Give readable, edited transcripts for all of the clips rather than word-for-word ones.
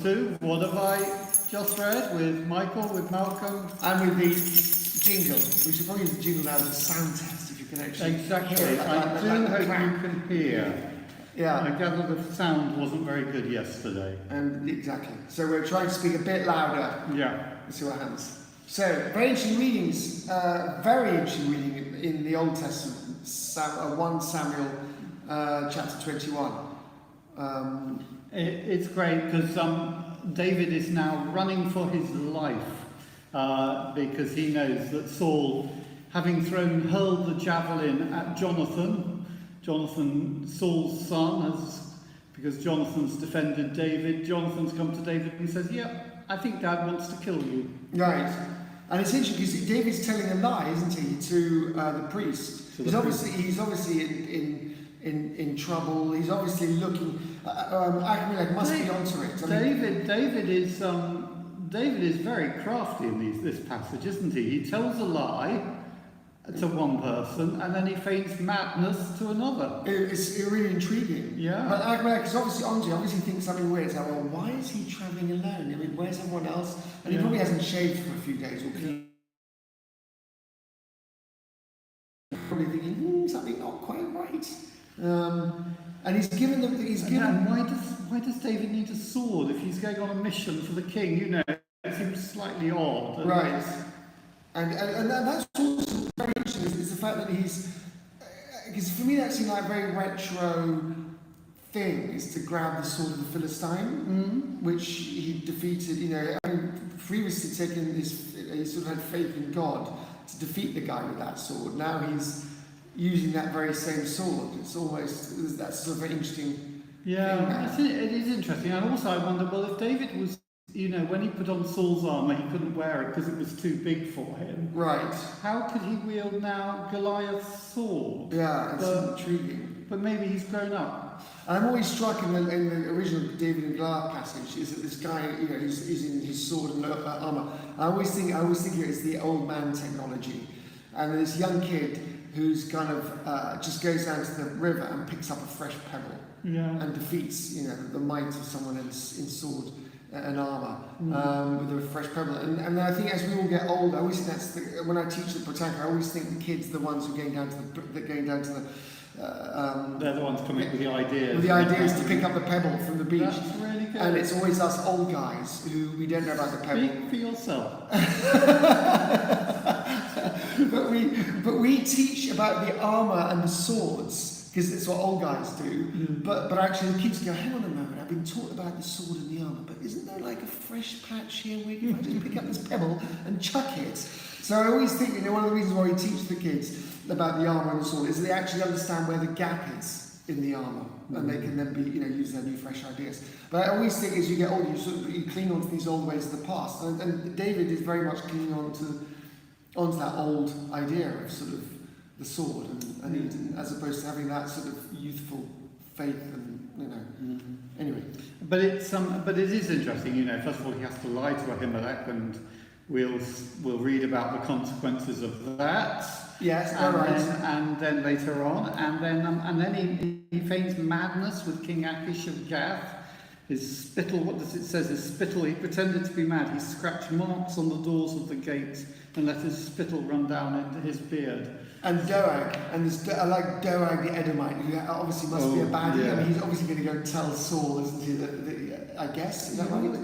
What have I just read with Michael, with Malcolm? And with the jingle. We should probably use the jingle now as a sound test, if you can actually Exactly. hear it. I do hope you can hear. Yeah. I gather the sound wasn't very good yesterday. Exactly. So we're trying to speak a bit louder. Yeah. Let's see what happens. So, very interesting readings. Very interesting reading in the Old Testament. 1 Samuel chapter 21. It's great because David is now running for his life because he knows that Saul, having hurled the javelin at Jonathan, Saul's son, because Jonathan's defended David, Jonathan's come to David and says, yeah, I think Dad wants to kill you. Right. And it's interesting because David's telling a lie, isn't he, to the priest. He's obviously in trouble. He's obviously looking. Ahimelech must be onto it. David is very crafty in this passage, isn't he? He tells a lie to one person and then he feigns madness to another. It's really intriguing. Yeah. But Ahimelech is obviously onto it. Obviously thinks something weird. So, well, why is he travelling alone? I mean, where's everyone else? And he probably hasn't shaved for a few days. Probably thinking, something not quite right. And he's given them. Why does David need a sword if he's going on a mission for the king? You know, it seems slightly odd. Right. And that's also very interesting. Is the fact that he's, because for me that seemed like a very retro thing, is to grab the sword of the Philistine, which he defeated. You know, having previously taken he sort of had faith in God to defeat the guy with that sword. Now he's using that very same sword. It's almost, that's sort of very interesting. Yeah, it is interesting. And also I wonder, well, if David was, you know, when he put on Saul's armour, he couldn't wear it because it was too big for him. Right. How could he wield now Goliath's sword? Yeah, it's intriguing. But maybe he's grown up. I'm always struck in the original David and Goliath passage is that this guy, you know, he's in his sword and armour. I always think it's the old man technology. And this young kid who's kind of just goes down to the river and picks up a fresh pebble and defeats, you know, the might of someone in sword and armour with a fresh pebble. And I think as we all get older, I always think when I teach the Britannica, I always think the kids are the ones who are going down to the they're the ones coming up with the ideas. With the ideas to pick up the pebble from the beach. That's really good. And it's always us old guys who we don't know about the pebble. Speak for yourself. But we teach about the armour and the swords, because it's what old guys do. But actually the kids go, hang on a moment, I've been taught about the sword and the armour, but isn't there like a fresh patch here where you might just pick up this pebble and chuck it? So I always think, you know, one of the reasons why we teach the kids about the armour and the sword is that they actually understand where the gap is in the armour, and they can then be, you know, use their new fresh ideas. But I always think as you get older, you cling on to these old ways of the past, and David is very much clinging onto that old idea of sort of the sword and as opposed to having that sort of youthful faith and, you know. Anyway. But it is interesting, you know. First of all, he has to lie to Ahimelech, and we'll read about the consequences of that. Yes, and then later on, and then he feigns madness with King Achish of Gath. His spittle, what does it say? His spittle, he pretended to be mad. He scratched marks on the doors of the gate and let his spittle run down into his beard. And Doeg, I like Doeg the Edomite, who obviously must be a baddie. Yeah. I mean, he's obviously going to go tell Saul, isn't he? I guess, is that right?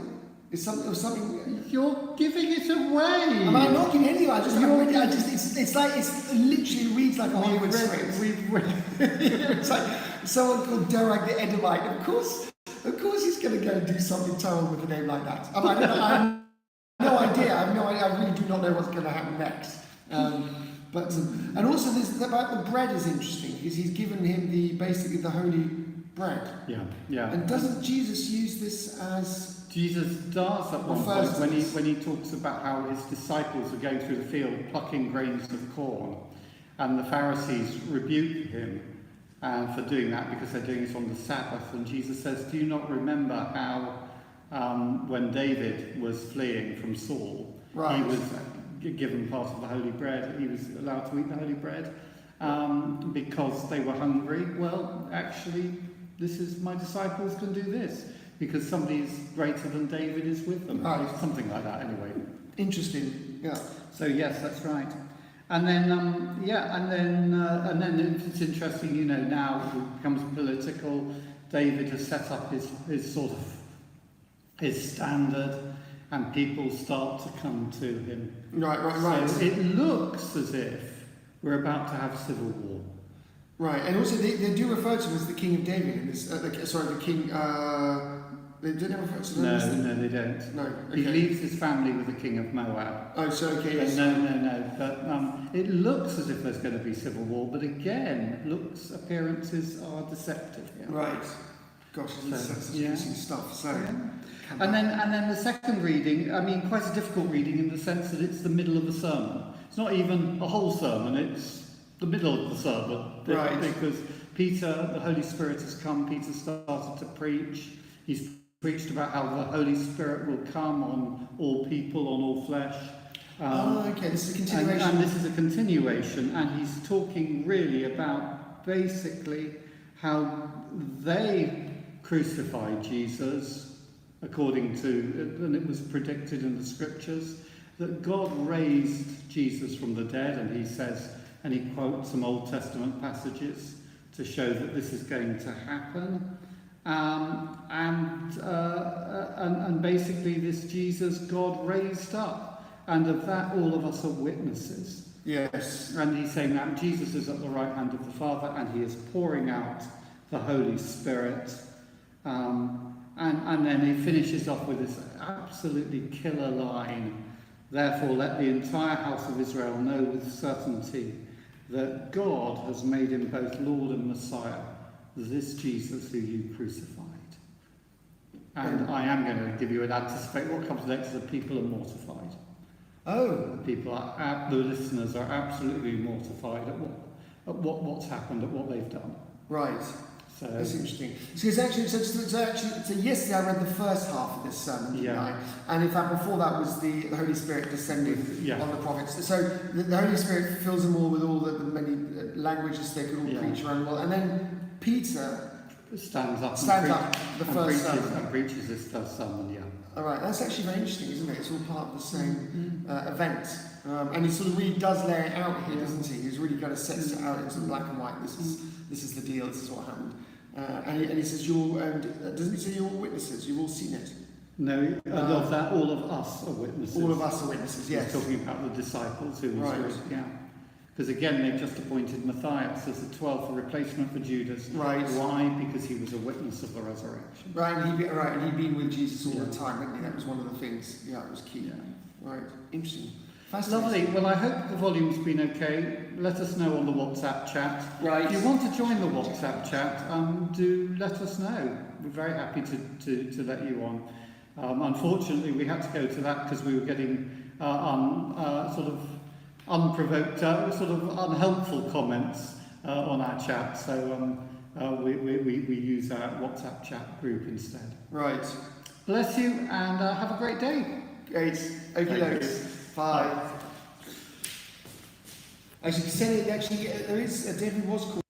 It's something. You're giving it away. I'm not giving it away. It's literally reads like a Hollywood script. It's like someone called Doeg the Edomite. Of course he's going to go and do something terrible with a name like that. I have no idea. I really do not know what's going to happen next. And also this about the bread is interesting because he's given him basically the holy bread. Yeah. And doesn't Jesus use this as? Jesus does at one point when he talks about how his disciples are going through the field plucking grains of corn, and the Pharisees rebuke him for doing that because they're doing it on the Sabbath. And Jesus says, do you not remember how when David was fleeing from Saul, he was given part of the holy bread, he was allowed to eat the holy bread because they were hungry? Well, actually, this is my disciples can do this. because somebody greater than David is with them. Right. Something like that, anyway. Interesting. Yeah. So yes, that's right. And then and then it's interesting, you know, now it becomes political. David has set up his sort of his standard, and people start to come to him. Right. So it looks as if we're about to have civil war. Right, and also they do refer to him as the King of David in this. The King. They didn't refer to him. No, they don't. No. He Okay. leaves his family with the king of Moab. Oh, so okay. Yes. No. But it looks as if there's going to be civil war, but again, appearances are deceptive. Yeah. Right. Gosh, this is such interesting stuff. So. Yeah. And then the second reading, I mean, quite a difficult reading in the sense that it's the middle of the sermon. It's not even a whole sermon, it's the middle of the sermon. Right. Because Peter, the Holy Spirit has come, Peter started to preach. He's preached about how the Holy Spirit will come on all people, on all flesh. Okay, this is a continuation. And this is a continuation, and he's talking really about basically how they crucified Jesus, according to, and it was predicted in the scriptures, that God raised Jesus from the dead, and he says, and he quotes some Old Testament passages to show that this is going to happen. And basically this Jesus God raised up, and of that all of us are witnesses. Yes. And he's saying that Jesus is at the right hand of the Father, and he is pouring out the Holy Spirit. And then he finishes off with this absolutely killer line: therefore let the entire house of Israel know with certainty that God has made him both Lord and Messiah, this Jesus who you crucified. And I am going to give you an anticipate what comes next: the people are mortified. Oh. The listeners are absolutely mortified at what's happened, at what they've done. Right. So that's interesting. So yesterday I read the first half of this sermon, didn't I? And in fact, before that was the Holy Spirit descending on the prophets. So the Holy Spirit fills them all with all the many languages they could all preach around the world. And then Peter stands up the first sermon. And preaches this first sermon, All right, that's actually very interesting, isn't it? It's all part of the same event. And he sort of really does lay it out here, doesn't he? He's really kind of sets it out into black and white. This is the deal. This is what happened. And he says, doesn't he say you're all witnesses? You've all seen it. No, of that, all of us are witnesses. All of us are witnesses. Yes. He's talking about the disciples who was Because again, they've just appointed Matthias as the 12th replacement for Judas. Right. Why? Because he was a witness of the resurrection. Right, and he'd been with Jesus all the time, hadn't he? That was one of the things. Yeah, it was key. Yeah. Right, interesting. Lovely. Well, I hope the volume's been okay. Let us know on the WhatsApp chat. Right. If you want to join the WhatsApp chat, do let us know. We're very happy to let you on. Unfortunately, we had to go to that because we were getting sort of unprovoked, sort of unhelpful comments on our chat. So we use our WhatsApp chat group instead. Right. Bless you, and have a great day. Great. Okay, bye. Actually, there is David was called.